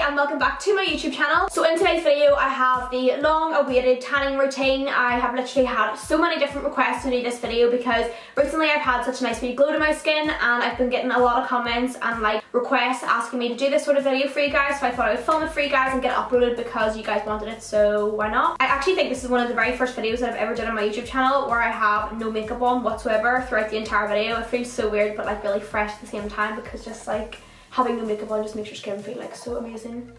and welcome back to my YouTube channel. So in today's video I have the long awaited tanning routine. I have literally had so many different requests to do this video because recently I've had such a nice wee glow to my skin and I've been getting a lot of comments and like requests asking me to do this sort of video for you guys, so I thought I would film it for you guys and get it uploaded because you guys wanted it, so why not? I actually think this is one of the very first videos that I've ever done on my YouTube channel where I have no makeup on whatsoever throughout the entire video. It feels so weird but like really fresh at the same time because just like having no makeup on just makes your skin feel like so amazing.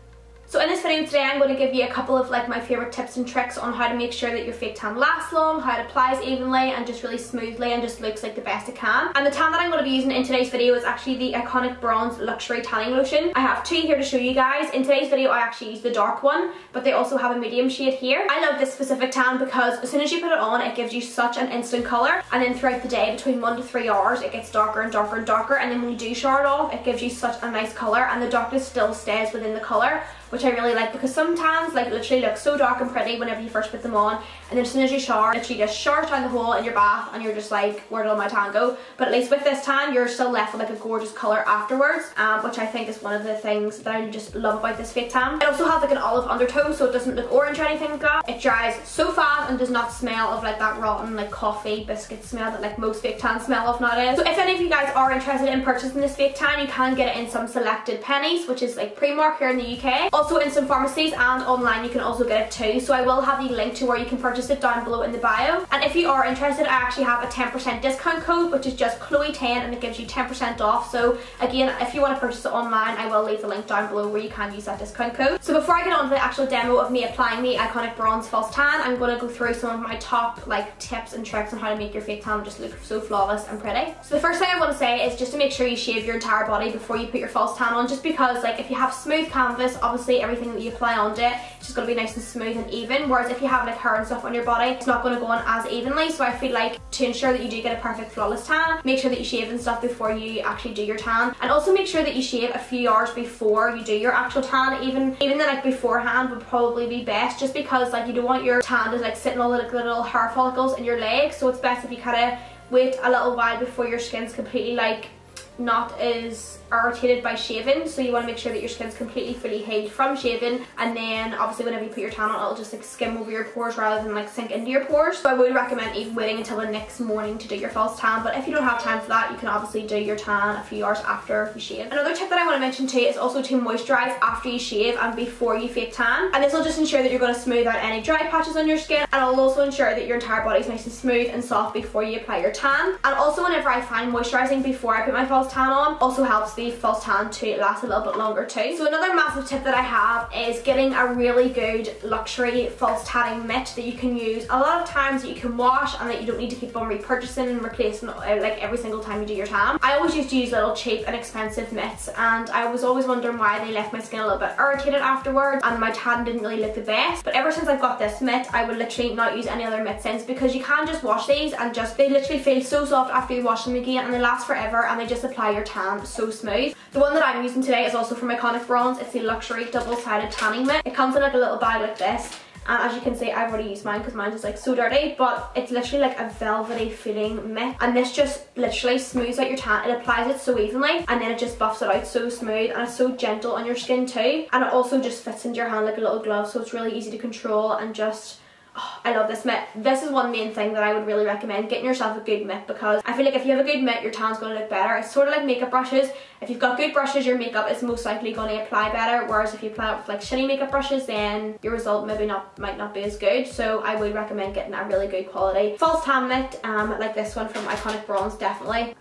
So in this video today I'm going to give you a couple of like my favourite tips and tricks on how to make sure that your fake tan lasts long, how it applies evenly and just really smoothly and just looks like the best it can. And the tan that I'm going to be using in today's video is actually the iconic Bronze Luxury Tanning Lotion. I have two here to show you guys. In today's video I actually used the dark one, but they also have a medium shade here. I love this specific tan because as soon as you put it on it gives you such an instant colour, and then throughout the day between 1 to 3 hours it gets darker and darker and darker, and then when you do shower it off it gives you such a nice colour and the darkness still stays within the colour, which I really like because some tans like literally look so dark and pretty whenever you first put them on, and then as soon as you shower, literally just showers down the hole in your bath and you're just like, where did all my tan go? But at least with this tan you're still left with like a gorgeous colour afterwards, which I think is one of the things that I just love about this fake tan. It also has like an olive undertone so it doesn't look orange or anything like that. It dries so fast and does not smell of like that rotten like coffee biscuit smell that like most fake tans smell of nowadays. So if any of you guys are interested in purchasing this fake tan, you can get it in some selected Penneys, which is like Primark here in the UK. Also in some pharmacies and online you can also get it too, so I will have the link to where you can purchase it down below in the bio. And if you are interested, I actually have a 10% discount code which is just Chloe10 and it gives you 10% off. So again, if you want to purchase it online I will leave the link down below where you can use that discount code. So before I get on to the actual demo of me applying the iconic Bronze False Tan, I'm going to go through some of my top like tips and tricks on how to make your fake tan just look so flawless and pretty. So the first thing I want to say is just to make sure you shave your entire body before you put your false tan on, just because like if you have smooth canvas, obviously everything that you apply onto it, it's just going to be nice and smooth and even, whereas if you have like hair and stuff on your body it's not going to go on as evenly. So I feel like to ensure that you do get a perfect flawless tan, make sure that you shave and stuff before you actually do your tan, and also make sure that you shave a few hours before you do your actual tan. Even the night beforehand would probably be best, just because like you don't want your tan to like sit in all the little hair follicles in your legs, so it's best if you kind of wait a little while before your skin's completely like not as irritated by shaving. So you want to make sure that your skin's completely fully healed from shaving, and then obviously whenever you put your tan on it'll just like skim over your pores rather than like sink into your pores. So I would recommend even waiting until the next morning to do your false tan, but if you don't have time for that you can obviously do your tan a few hours after you shave. Another tip that I want to mention too is also to moisturise after you shave and before you fake tan, and this will just ensure that you're going to smooth out any dry patches on your skin, and it'll also ensure that your entire body is nice and smooth and soft before you apply your tan. And also whenever I find moisturising before I put my false tan on also helps the false tan to last a little bit longer too. So another massive tip that I have is getting a really good luxury false tanning mitt that you can use a lot of times, that you can wash and that you don't need to keep on repurchasing and replacing like every single time you do your tan. I always used to use little cheap and expensive mitts, and I was always wondering why they left my skin a little bit irritated afterwards and my tan didn't really look the best. But ever since I've got this mitt I would literally not use any other mitt since, because you can just wash these and just they literally feel so soft after you wash them again, and they last forever and they just apply your tan so smooth. The one that I'm using today is also from Iconic Bronze. It's the luxury double-sided tanning mitt. It comes in like a little bag like this, and as you can see I've already used mine because mine is like so dirty, but it's literally like a velvety feeling mitt, and this just literally smooths out your tan. It applies it so evenly and then it just buffs it out so smooth, and it's so gentle on your skin too, and it also just fits into your hand like a little glove, so it's really easy to control. And just I love this mitt. This is one main thing that I would really recommend, getting yourself a good mitt, because I feel like if you have a good mitt your tan's going to look better. It's sort of like makeup brushes. If you've got good brushes your makeup is most likely going to apply better, whereas if you apply it with like shitty makeup brushes then your result might not be as good. So I would recommend getting a really good quality false tan mitt like this one from Iconic Bronze, definitely.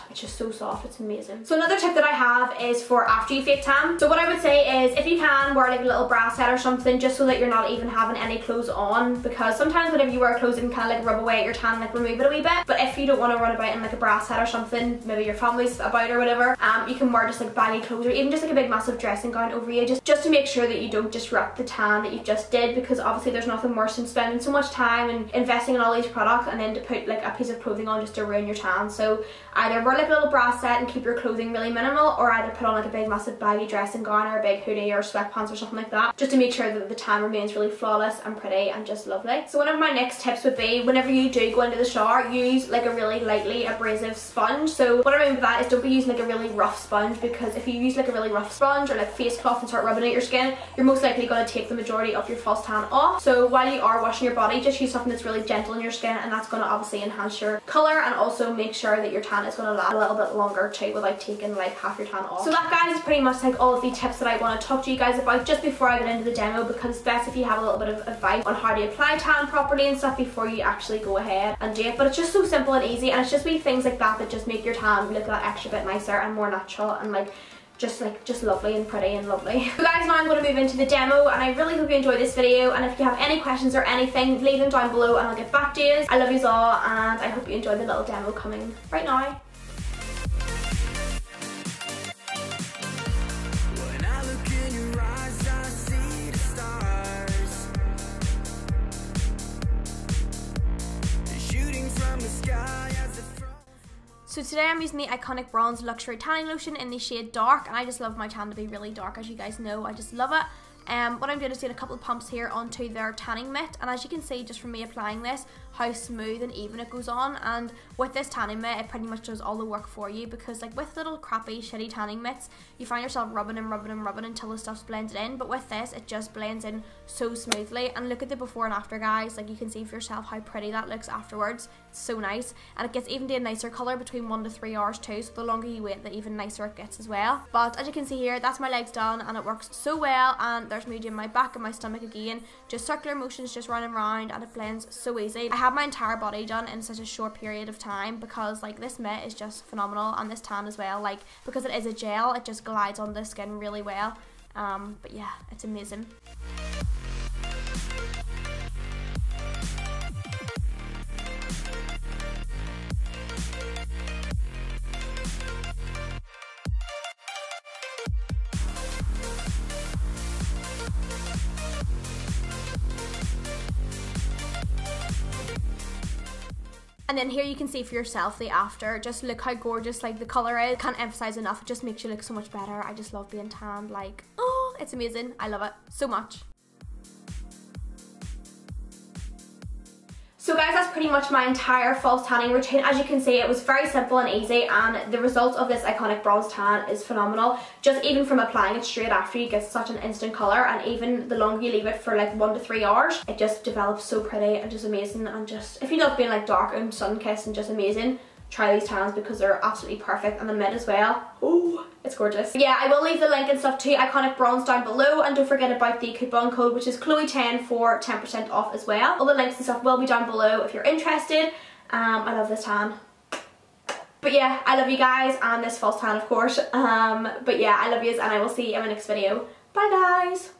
It's just so soft, it's amazing. So another tip that I have is for after you fake tan. So what I would say is if you can wear like a little brass head or something, just so that you're not even having any clothes on, because sometimes whenever you wear clothes it can kind of like rub away at your tan, like remove it a wee bit. But if you don't want to run about in like a brass head or something, maybe your family's about or whatever, you can wear just like baggy clothes or even just like a big massive dressing gown over you, just to make sure that you don't disrupt the tan that you just did, because obviously there's nothing worse than spending so much time and investing in all these products and then to put like a piece of clothing on just to ruin your tan. So either wear like a little brass set and keep your clothing really minimal, or either put on like a big massive baggy dressing gown or a big hoodie or sweatpants or something like that, just to make sure that the tan remains really flawless and pretty and just lovely. So one of my next tips would be, whenever you do go into the shower, use like a really lightly abrasive sponge. So what I mean by that is don't be using like a really rough sponge, because if you use like a really rough sponge or like face cloth and start rubbing it at your skin, you're most likely going to take the majority of your false tan off. So while you are washing your body, just use something that's really gentle on your skin, and that's going to obviously enhance your colour and also make sure that your tan is going to last a little bit longer too without taking like half your tan off. So that, guys, is pretty much like all of the tips that I want to talk to you guys about just before I get into the demo, because it's best if you have a little bit of advice on how to apply tan properly and stuff before you actually go ahead and do it. But it's just so simple and easy, and it's just wee things like that that just make your tan look that extra bit nicer and more natural and like just lovely and pretty and lovely. So guys, now I'm going to move into the demo, and I really hope you enjoyed this video, and if you have any questions or anything, leave them down below and I'll get back to you. I love you all, and I hope you enjoyed the little demo coming right now. So today I'm using the Iconic Bronze Luxury Tanning Lotion in the shade Dark, and I just love my tan to be really dark, as you guys know. I just love it. What I'm doing is doing a couple of pumps here onto their tanning mitt, and as you can see just from me applying this, how smooth and even it goes on. And with this tanning mitt, it pretty much does all the work for you, because like with little crappy shitty tanning mitts, you find yourself rubbing and rubbing and rubbing until the stuff's blended in, but with this it just blends in so smoothly. And look at the before and after, guys. Like, you can see for yourself how pretty that looks afterwards. It's so nice, and it gets even to a nicer colour between 1 to 3 hours too, so the longer you wait, the even nicer it gets as well. But as you can see here, that's my legs done, and it works so well. And there's me doing my back and my stomach again, just circular motions, just running around, and it blends so easy. I have my entire body done in such a short period of time, because like this mitt is just phenomenal, and this tan as well, like because it is a gel, it just glides on the skin really well. But yeah, it's amazing. And then here you can see for yourself the after. Just look how gorgeous like the colour is. Can't emphasize enough, it just makes you look so much better. I just love being tanned, like, oh, it's amazing. I love it so much. So guys, that's pretty much my entire false tanning routine. As you can see, it was very simple and easy, and the result of this Iconic Bronze Tan is phenomenal. Just even from applying it straight after, you get such an instant colour, and even the longer you leave it for like 1 to 3 hours, it just develops so pretty and just amazing. And just, if you love being like dark and sun-kissed and just amazing, try these tans because they're absolutely perfect. And the mitt as well. Oh, it's gorgeous. Yeah, I will leave the link and stuff to Iconic Bronze down below, and don't forget about the coupon code, which is Chloe10 for 10% off as well. All the links and stuff will be down below if you're interested. I love this tan. But yeah, I love you guys, and this false tan of course. But yeah, I love yous, and I will see you in my next video. Bye guys.